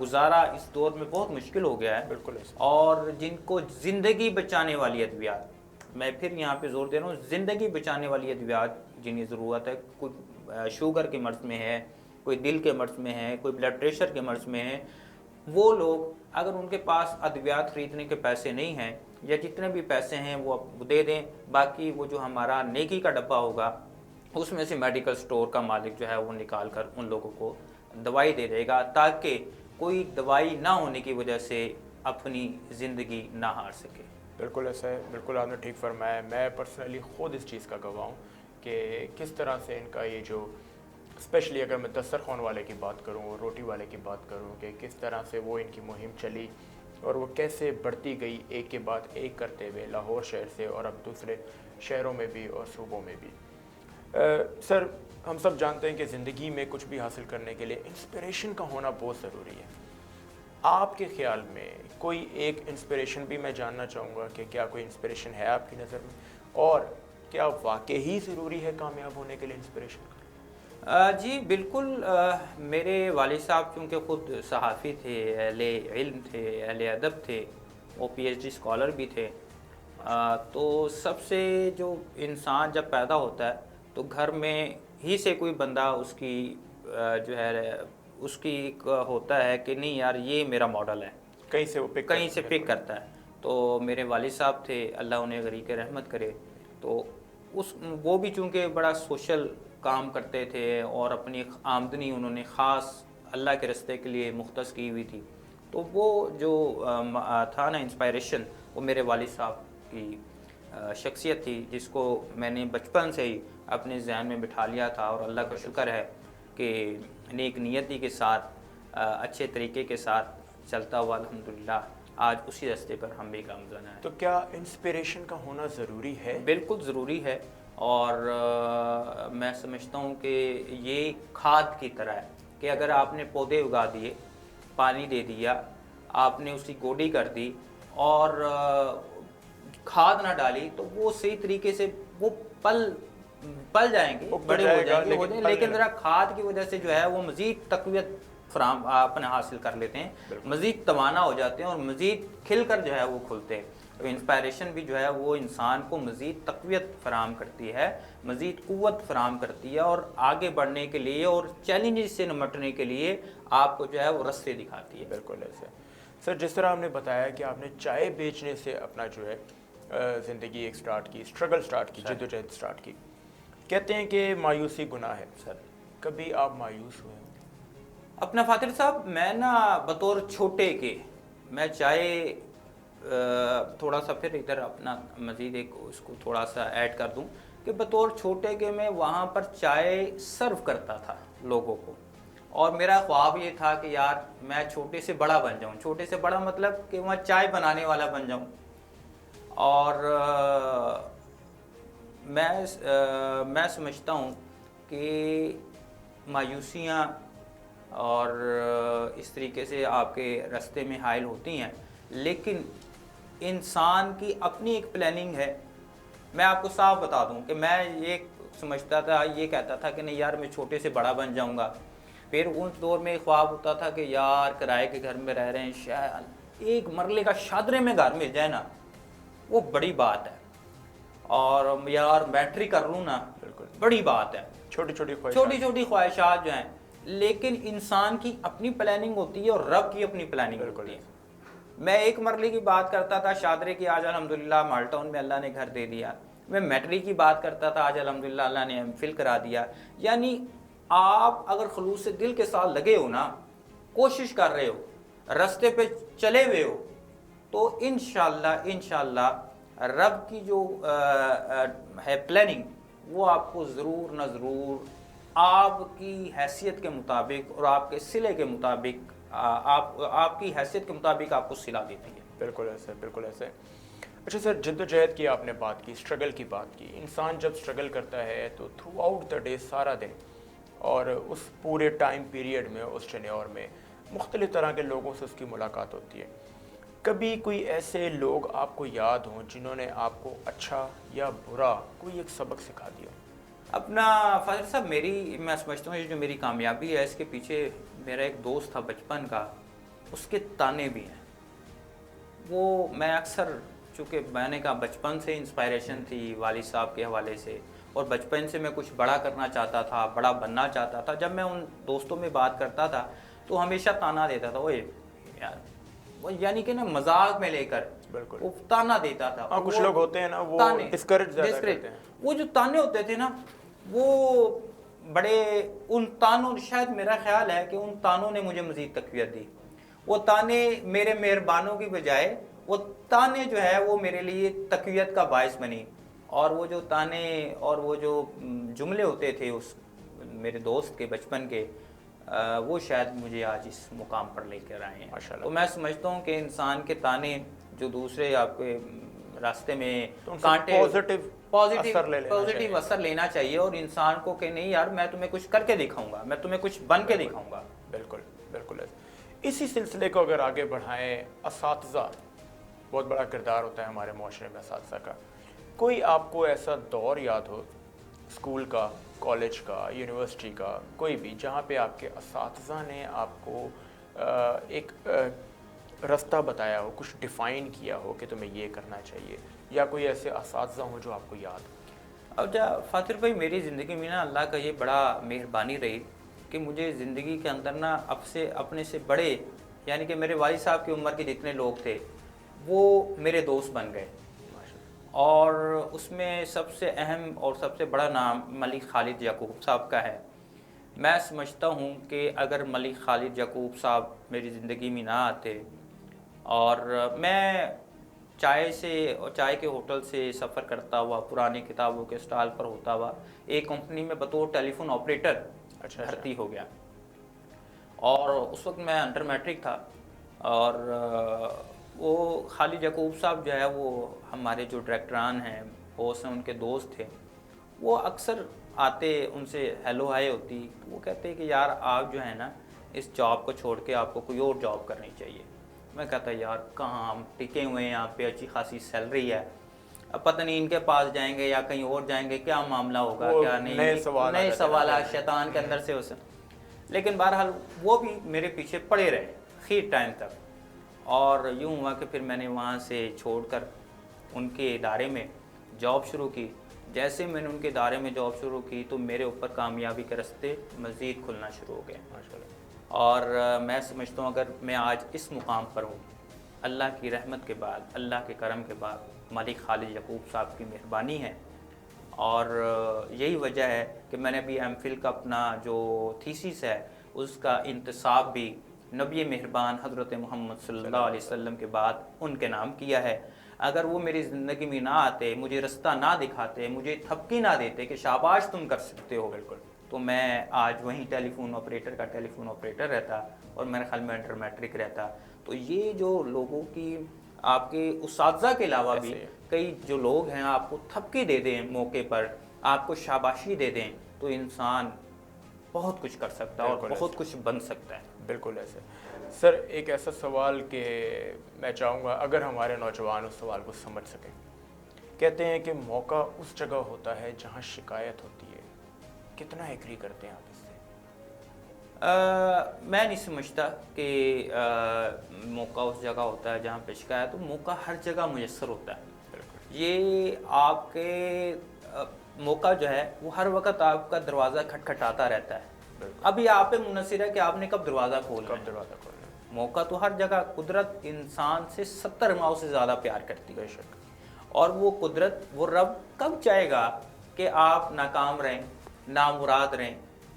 گزارا اس دور میں بہت مشکل ہو گیا ہے. بالکل ایسا. اور جن کو زندگی بچانے والی ادویات، میں پھر یہاں پہ زور دے رہا ہوں، زندگی بچانے والی ادویات جنہیں ضرورت ہے، کوئی شوگر کے مرض میں ہے، کوئی دل کے مرض میں ہے، کوئی بلڈ پریشر کے مرض میں ہے، وہ لوگ اگر ان کے پاس ادویات خریدنے کے پیسے نہیں ہیں یا جتنے بھی پیسے ہیں وہ دے دیں، باقی وہ جو ہمارا نیکی کا ڈبہ ہوگا اس میں سے میڈیکل سٹور کا مالک جو ہے وہ نکال کر ان لوگوں کو دوائی دے دے گا، تاکہ کوئی دوائی نہ ہونے کی وجہ سے اپنی زندگی نہ ہار سکے. بالکل ایسا ہے. بالکل آپ نے ٹھیک فرمایا. میں پرسنلی خود اس چیز کا گواہ ہوں کہ کس طرح سے ان کا یہ جو اسپیشلی اگر میں دسترخوان والے کی بات کروں اور روٹی والے کی بات کروں کہ کس طرح سے وہ ان کی مہم چلی اور وہ کیسے بڑھتی گئی ایک کے بعد ایک کرتے ہوئے لاہور شہر سے اور اب دوسرے شہروں میں بھی اور صوبوں میں بھی. سر ہم سب جانتے ہیں کہ زندگی میں کچھ بھی حاصل کرنے کے لیے انسپریشن کا ہونا بہت ضروری ہے. آپ کے خیال میں کوئی ایک انسپریشن بھی میں جاننا چاہوں گا کہ کیا کوئی انسپریشن ہے آپ کی نظر میں، اور کیا واقعی ضروری ہے کامیاب ہونے کے لیے انسپریشن؟ جی بالکل. میرے والد صاحب چونکہ خود صحافی تھے، اہل علم تھے، اہل ادب تھے، وہ پی ایچ ڈی اسکالر بھی تھے. تو سب سے جو انسان جب پیدا ہوتا ہے تو گھر میں ہی سے کوئی بندہ اس کی جو ہے اس کی ایک ہوتا ہے کہ نہیں یار یہ میرا ماڈل ہے، کہیں سے وہ کہیں سے پک کرتا ہے. تو میرے والد صاحب تھے، اللہ انہیں غریق رحمت کرے. تو وہ بھی چونکہ بڑا سوشل کام کرتے تھے اور اپنی آمدنی انہوں نے خاص اللہ کے راستے کے لیے مختص کی ہوئی تھی. تو وہ جو تھا نا انسپائریشن، وہ میرے والد صاحب کی شخصیت تھی جس کو میں نے بچپن سے ہی اپنے ذہن میں بٹھا لیا تھا. اور اللہ کا شکر ہے کہ نیک نیتی کے ساتھ اچھے طریقے کے ساتھ چلتا ہوا الحمدللہ آج اسی راستے پر ہم بھی گامزن ہیں. تو کیا انسپریشن کا ہونا ضروری ہے؟ بالکل ضروری ہے. اور میں سمجھتا ہوں کہ یہ کھاد کی طرح ہے کہ اگر آپ نے پودے اگا دیے، پانی دے دیا، آپ نے اس کی گوڈی کر دی اور کھاد نہ ڈالی تو وہ صحیح طریقے سے وہ پل جائیں گے، بڑے ہو جائیں گے، لیکن ذرا کھاد کی وجہ سے جو ہے وہ مزید تقویت فراہم اپنے حاصل کر لیتے ہیں، مزید توانا ہو جاتے ہیں اور مزید کھل کر جو ہے وہ کھلتے ہیں. تو انسپائریشن بھی جو ہے وہ انسان کو مزید تقویت فراہم کرتی ہے، مزید قوت فراہم کرتی ہے اور آگے بڑھنے کے لیے اور چیلنجز سے نمٹنے کے لیے آپ کو جو ہے وہ راستے دکھاتی ہے. بالکل ایسے. سر جس طرح ہم نے بتایا کہ آپ نے چائے بیچنے سے اپنا جو ہے زندگی ایک سٹارٹ کی، اسٹرگل سٹارٹ کی، جد و جہد سٹارٹ کی. کہتے ہیں کہ مایوسی گناہ ہے. سر کبھی آپ مایوس ہوئے؟ اپنا فاتر صاحب، میں نا بطور چھوٹے کے میں چائے تھوڑا سا پھر ادھر اپنا مزید ایک اس کو تھوڑا سا ایڈ کر دوں کہ بطور چھوٹے کے میں وہاں پر چائے سرو کرتا تھا لوگوں کو. اور میرا خواب یہ تھا کہ یار میں چھوٹے سے بڑا بن جاؤں. چھوٹے سے بڑا مطلب کہ وہاں چائے بنانے والا بن جاؤں. اور میں سمجھتا ہوں کہ مایوسیاں اور اس طریقے سے آپ کے راستے میں حائل ہوتی ہیں، لیکن انسان کی اپنی ایک پلاننگ ہے. میں آپ کو صاف بتا دوں کہ میں یہ سمجھتا تھا، یہ کہتا تھا کہ نہیں یار میں چھوٹے سے بڑا بن جاؤں گا. پھر اس دور میں خواب ہوتا تھا کہ یار کرائے کے گھر میں رہ رہے ہیں، شاید ایک مرلے کا شادرے میں گھر مل جائے نا، وہ بڑی بات ہے. اور یار بیٹری کر لوں نا، بالکل بڑی بات ہے. چھوٹی چھوٹی خواہشات جو ہیں، لیکن انسان کی اپنی پلاننگ ہوتی ہے اور رب کی اپنی پلاننگ ہوتی ہے. میں ایک مرلے کی بات کرتا تھا شادرے کی، آج الحمدللہ مال ٹاؤن میں اللہ نے گھر دے دیا. میں میٹری کی بات کرتا تھا، آج الحمدللہ اللہ نے ایم فل کرا دیا. یعنی آپ اگر خلوص سے دل کے ساتھ لگے ہو نا، کوشش کر رہے ہو، راستے پہ چلے ہوئے ہو، تو انشاءاللہ رب کی جو ہے پلاننگ وہ آپ کو ضرور نہ ضرور آپ کی حیثیت کے مطابق اور آپ کے صلے کے مطابق آپ کی حیثیت کے مطابق آپ کو صلہ دیتی ہے. بالکل ایسے، بالکل ایسے. اچھا سر، جد و جہد کی آپ نے بات کی، اسٹرگل کی بات کی. انسان جب اسٹرگل کرتا ہے تو تھرو آؤٹ دا ڈے سارا دن اور اس پورے ٹائم پیریڈ میں، اس ٹینیور میں مختلف طرح کے لوگوں سے اس کی ملاقات ہوتی ہے. کبھی کوئی ایسے لوگ آپ کو یاد ہوں جنہوں نے آپ کو اچھا یا برا کوئی ایک سبق سکھا دیا؟ اپنا فاضل صاحب، میں سمجھتا ہوں یہ جو میری کامیابی ہے اس کے پیچھے میرا ایک دوست تھا بچپن کا، اس کے تانے بھی ہیں. وہ میں اکثر، چونکہ میں نے کہا بچپن سے انسپائریشن تھی والد صاحب کے حوالے سے، اور بچپن سے میں کچھ بڑا کرنا چاہتا تھا، بڑا بننا چاہتا تھا. جب میں ان دوستوں میں بات کرتا تھا تو ہمیشہ تانا دیتا تھا، اوے یار، وہ یعنی کہ نا مذاق میں لے کر بالکل وہ تانا دیتا تھا. ہاں، کچھ لوگ ہوتے ہیں نا وہ ڈسکریج زیادہ کرتے ہیں. وہ جو تانے ہوتے تھے نا، وہ بڑے، ان تانوں، شاید میرا خیال ہے کہ ان تانوں نے مجھے مزید تقویت دی. وہ تانے میرے مہربانوں کی بجائے، وہ تانے جو ہے وہ میرے لیے تقویت کا باعث بنی. اور وہ جو تانے اور وہ جو جملے ہوتے تھے اس میرے دوست کے بچپن کے، وہ شاید مجھے آج اس مقام پر لے کر آئے ہیں. تو میں سمجھتا ہوں کہ انسان کے تانے جو دوسرے آپ کے راستے میں کانٹے، پازیٹیو اثر لینا چاہیے، اور انسان کو کہ نہیں یار میں تمہیں کچھ کر کے دکھاؤں گا، میں تمہیں کچھ بن کے دکھاؤں گا. بالکل بالکل. اسی سلسلے کو اگر آگے بڑھائیں، اساتذہ بہت بڑا کردار ہوتا ہے ہمارے معاشرے میں اساتذہ کا. کوئی آپ کو ایسا دور یاد ہو اسکول کا، کالج کا، یونیورسٹی کا، کوئی بھی، جہاں پہ آپ کے اساتذہ نے آپ کو ایک رستہ بتایا ہو، کچھ ڈیفائن کیا ہو کہ تمہیں یہ کرنا چاہیے، یا کوئی ایسے اساتذہ ہوں جو آپ کو یاد ہو؟ اب فاتر بھائی، میری زندگی میں نا اللہ کا یہ بڑا مہربانی رہی کہ مجھے زندگی کے اندر نا اپنے سے بڑے، یعنی کہ میرے والد صاحب کی عمر کے جتنے لوگ تھے وہ میرے دوست بن گئے. اور اس میں سب سے اہم اور سب سے بڑا نام ملک خالد یعقوب صاحب کا ہے. میں سمجھتا ہوں کہ اگر ملک خالد یعقوب صاحب میری زندگی میں نہ آتے، اور میں چائے کے ہوٹل سے سفر کرتا ہوا، پرانی کتابوں کے اسٹال پر ہوتا ہوا، ایک کمپنی میں بطور ٹیلی فون آپریٹر بھرتی ہو گیا. اور اس وقت میں انڈر میٹرک تھا. اور وہ خالد یعقوب صاحب جو ہے وہ ہمارے جو ڈائریکٹران ہیں، باس ہیں، ان کے دوست تھے. وہ اکثر آتے، ان سے ہیلو ہائی ہوتی، وہ کہتے کہ یار آپ جو ہے نا اس جاب کو چھوڑ کے آپ کو کوئی اور جاب کرنی چاہیے. میں کہتا یار کہاں، ہم ٹکے ہوئے ہیں یہاں پہ، اچھی خاصی سیلری ہے، اب پتہ نہیں ان کے پاس جائیں گے یا کہیں اور جائیں گے کیا معاملہ ہوگا، کیا نہیں، نئے سوالات شیطان کے اندر سے اسے. لیکن بہرحال وہ بھی میرے پیچھے پڑے رہے خیر ٹائم تک. اور یوں ہوا کہ پھر میں نے وہاں سے چھوڑ کر ان کے ادارے میں جاب شروع کی. جیسے میں نے ان کے ادارے میں جاب شروع کی تو میرے اوپر کامیابی کے راستے مزید کھلنا شروع ہو گئے. اور میں سمجھتا ہوں اگر میں آج اس مقام پر ہوں، اللہ کی رحمت کے بعد، اللہ کے کرم کے بعد ملک خالد یعقوب صاحب کی مہربانی ہے. اور یہی وجہ ہے کہ میں نے ابھی ایم فل کا اپنا جو تھیسس ہے اس کا انتصاب بھی نبی مہربان حضرت محمد صلی اللہ علیہ وسلم کے بعد ان کے نام کیا ہے. اگر وہ میری زندگی میں نہ آتے، مجھے رستہ نہ دکھاتے، مجھے تھپکی نہ دیتے کہ شاباش تم کر سکتے ہو، بالکل، تو میں آج وہیں ٹیلی فون آپریٹر رہتا، اور میرے خیال میں انڈر میٹرک رہتا. تو یہ جو لوگوں کی، آپ کے اساتذہ کے علاوہ بھی کئی جو لوگ ہیں آپ کو تھپکی دے دیں موقع پر، آپ کو شاباشی دے دیں، تو انسان بہت کچھ کر سکتا ہے اور بہت کچھ بن سکتا ہے. بالکل ایسے. سر ایک ایسا سوال کہ میں چاہوں گا اگر ہمارے نوجوان اس سوال کو سمجھ سکیں. کہتے ہیں کہ موقع اس جگہ ہوتا ہے جہاں شکایت ہوتی ہے. کتنا ایگری کرتے ہیں آپ اس سے؟ میں نہیں سمجھتا کہ موقع اس جگہ ہوتا ہے جہاں پہ شکایت ہو. موقع ہر جگہ میسر ہوتا ہے. یہ آپ کے موقع جو ہے وہ ہر وقت آپ کا دروازہ کھٹکھٹاتا رہتا ہے. ابھی آپ پہ منحصر ہے کہ آپ نے کب دروازہ کھولنا ہے. موقع تو ہر جگہ، قدرت انسان سے 70 ماؤں سے زیادہ پیار کرتی ہے. اور وہ قدرت، وہ رب کب چاہے گا کہ آپ ناکام رہیں، نامراد رہیں؟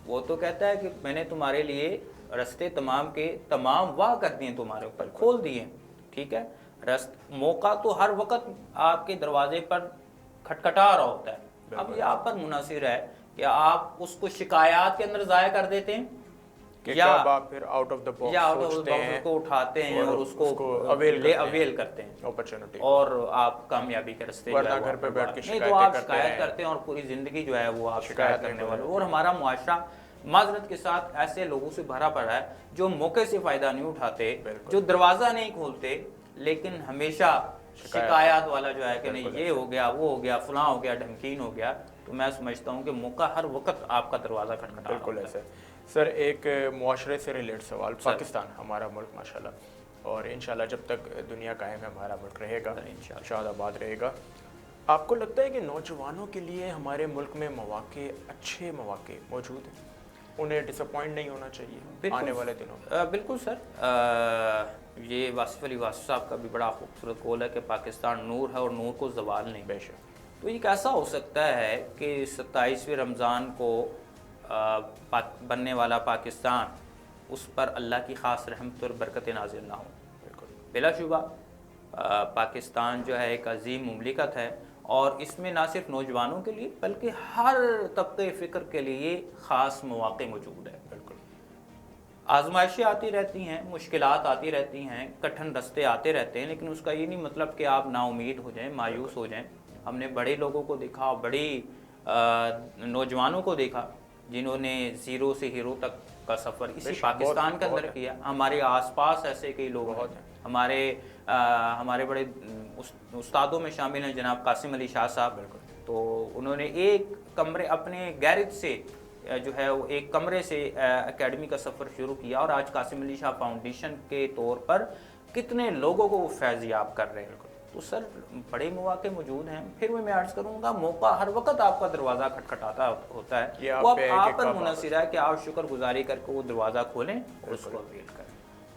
وہ تو کہتا ہے کہ میں نے تمہارے لیے رستے تمام کے تمام واہ کر دیے، تمہارے اوپر کھول دیے. ٹھیک ہے، موقع تو ہر وقت آپ کے دروازے پر کھٹکھٹا رہا ہوتا ہے. اب یہ آپ پر منحصر ہے کہ آپ اس کو شکایات کے اندر ضائع کر دیتے ہیں، یا آپ پھر آؤٹ آف دا باکس کو اٹھاتے ہیں اور اس کو اویل کرتے ہیں، اور آپ کامیابی کے راستے گھر پہ بیٹھ کے نہیں تو آپ شکایت کرتے ہیں، اور پوری زندگی جو ہے وہ آپ شکایت کرنے والے. اور ہمارا معاشرہ معذرت کے ساتھ ایسے لوگوں سے بھرا پڑا ہے جو موقع سے فائدہ نہیں اٹھاتے، جو دروازہ نہیں کھولتے، لیکن ہمیشہ شکایات والا جو ہے کہ نہیں یہ ہو گیا، وہ ہو گیا، فلاں ہو گیا، ڈھمکین ہو گیا. تو میں سمجھتا ہوں کہ موقع ہر وقت آپ کا دروازہ کھٹکھٹا. بالکل ایسے. سر ایک معاشرے سے ریلیٹ سوال، پاکستان ہمارا ملک ماشاءاللہ، اور انشاءاللہ جب تک دنیا قائم ہے ہمارا ملک رہے گا، شاد آباد رہے گا. آپ کو لگتا ہے کہ نوجوانوں کے لیے ہمارے ملک میں مواقع، اچھے مواقع موجود ہیں، انہیں ڈس اپوائنٹ نہیں ہونا چاہیے آنے والے دنوں میں؟ بالکل سر، یہ واصف علی واصف صاحب کا بھی بڑا خوبصورت قول ہے کہ پاکستان نور ہے اور نور کو زوال نہیں. بے شک. تو یہ کیسا ہو سکتا ہے کہ 27ویں رمضان کو بننے والا پاکستان، اس پر اللہ کی خاص رحمت اور برکت نازل نہ ہو؟ بالکل بلا شبہ پاکستان جو ہے ایک عظیم مملکت ہے، اور اس میں نہ صرف نوجوانوں کے لیے بلکہ ہر طبقے فکر کے لیے خاص مواقع موجود ہے. بالکل. آزمائشیں آتی رہتی ہیں، مشکلات آتی رہتی ہیں، کٹھن رستے آتے رہتے ہیں، لیکن اس کا یہ نہیں مطلب کہ آپ نا امید ہو جائیں، مایوس ہو جائیں. ہم نے بڑے لوگوں کو دیکھا، بڑی نوجوانوں کو دیکھا جنہوں نے زیرو سے ہیرو تک کا سفر اسی پاکستان کے اندر کیا. ہمارے آس پاس ایسے کئی لوگ ہیں. ہمارے بڑے استادوں میں شامل ہیں جناب قاسم علی شاہ صاحب. تو انہوں نے ایک کمرے اپنے گیرج سے جو ہے وہ ایک کمرے سے اکیڈمی کا سفر شروع کیا، اور آج قاسم علی شاہ فاؤنڈیشن کے طور پر کتنے لوگوں کو وہ فیض یاب کر رہے ہیں. تو سر بڑے مواقع موجود ہیں. پھر میں عرض کروں گا موقع ہر وقت آپ کا دروازہ کھٹکھٹاتا ہوتا ہے، وہ آپ پر منحصر ہے کہ آپ شکر گزاری کر کے وہ دروازہ کھولیں اور اس کو اپیل کریں.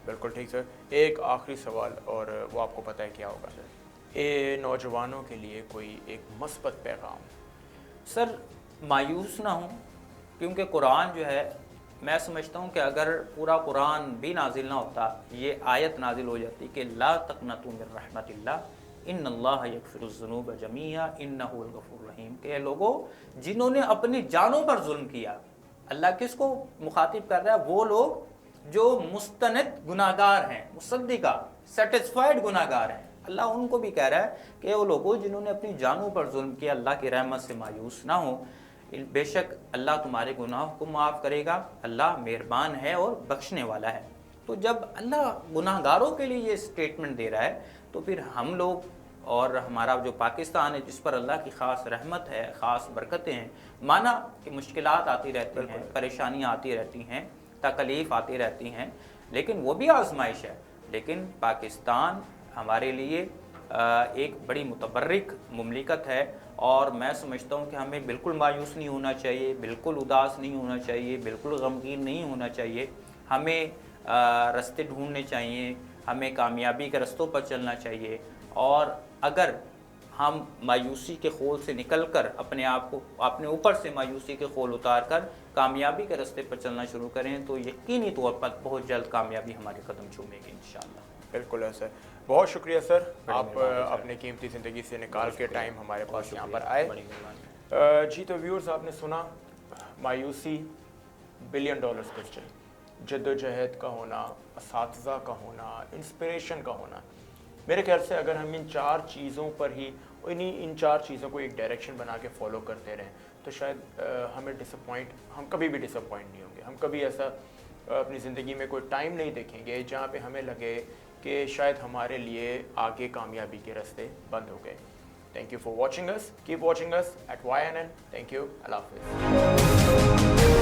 بالکل ٹھیک سر. ایک آخری سوال، اور وہ آپ کو پتہ ہے کیا ہوگا سر، نوجوانوں کے لیے کوئی ایک مثبت پیغام؟ سر مایوس نہ ہوں، کیونکہ قرآن جو ہے، میں سمجھتا ہوں کہ اگر پورا قرآن بھی نازل نہ ہوتا، یہ آیت نازل ہو جاتی کہ لا تقنطوا من رحمت اللہ ان اللہ یغفر الذنوب جمیعا انہ هو الغفور الرحیم، کہ لوگوں جنہوں نے اپنی جانوں پر ظلم کیا. اللہ کس کو مخاطب کر رہا ہے؟ وہ لوگ جو مستند گناہگار ہیں، مصدقہ سیٹسفائیڈ گناہگار ہیں. اللہ ان کو بھی کہہ رہا ہے کہ وہ لوگوں جنہوں نے اپنی جانوں پر ظلم کیا، اللہ کی رحمت سے مایوس نہ ہوں. بے شک اللہ تمہارے گناہوں کو معاف کرے گا، اللہ مہربان ہے اور بخشنے والا ہے. تو جب اللہ گناہگاروں کے لیے یہ سٹیٹمنٹ دے رہا ہے، تو پھر ہم لوگ اور ہمارا جو پاکستان ہے جس پر اللہ کی خاص رحمت ہے، خاص برکتیں ہیں، مانا کہ مشکلات آتی رہتی ہیں، پریشانیاں آتی رہتی ہیں، تکلیف آتی رہتی ہیں، لیکن وہ بھی آزمائش ہے. لیکن پاکستان ہمارے لیے ایک بڑی متبرک مملکت ہے، اور میں سمجھتا ہوں کہ ہمیں بالکل مایوس نہیں ہونا چاہیے، بالکل اداس نہیں ہونا چاہیے، بالکل غمگین نہیں ہونا چاہیے. ہمیں رستے ڈھونڈنے چاہیے، ہمیں کامیابی کے رستوں پر چلنا چاہیے. اور اگر ہم مایوسی کے خول سے نکل کر اپنے آپ کو، اپنے اوپر سے مایوسی کے خول اتار کر کامیابی کے رستے پر چلنا شروع کریں، تو یقینی طور پر بہت جلد کامیابی ہمارے قدم چومے گی انشاءاللہ. بالکل ہے سر. بہت شکریہ سر، آپ اپنے قیمتی زندگی سے نکال کے ٹائم ہمارے پاس یہاں پر آئے. جی تو ویورز، آپ نے سنا مایوسی $1 بلین کوسچن، جد و جہد کا ہونا، اساتذہ کا ہونا، انسپریشن کا ہونا. میرے خیال سے اگر ہم ان 4 چیزوں پر ہی، ان 4 چیزوں کو ایک ڈائریکشن بنا کے فالو کرتے رہیں، تو شاید ہمیں ہم کبھی بھی ڈس اپوائنٹ نہیں ہوں گے. ہم کبھی ایسا اپنی زندگی میں کوئی ٹائم نہیں دیکھیں گے جہاں پہ ہمیں لگے کہ شاید ہمارے لیے آگے کامیابی کے راستے بند ہو گئے. Thank you for watching us. Keep watching us at YNN. Thank you. اللہ حافظ.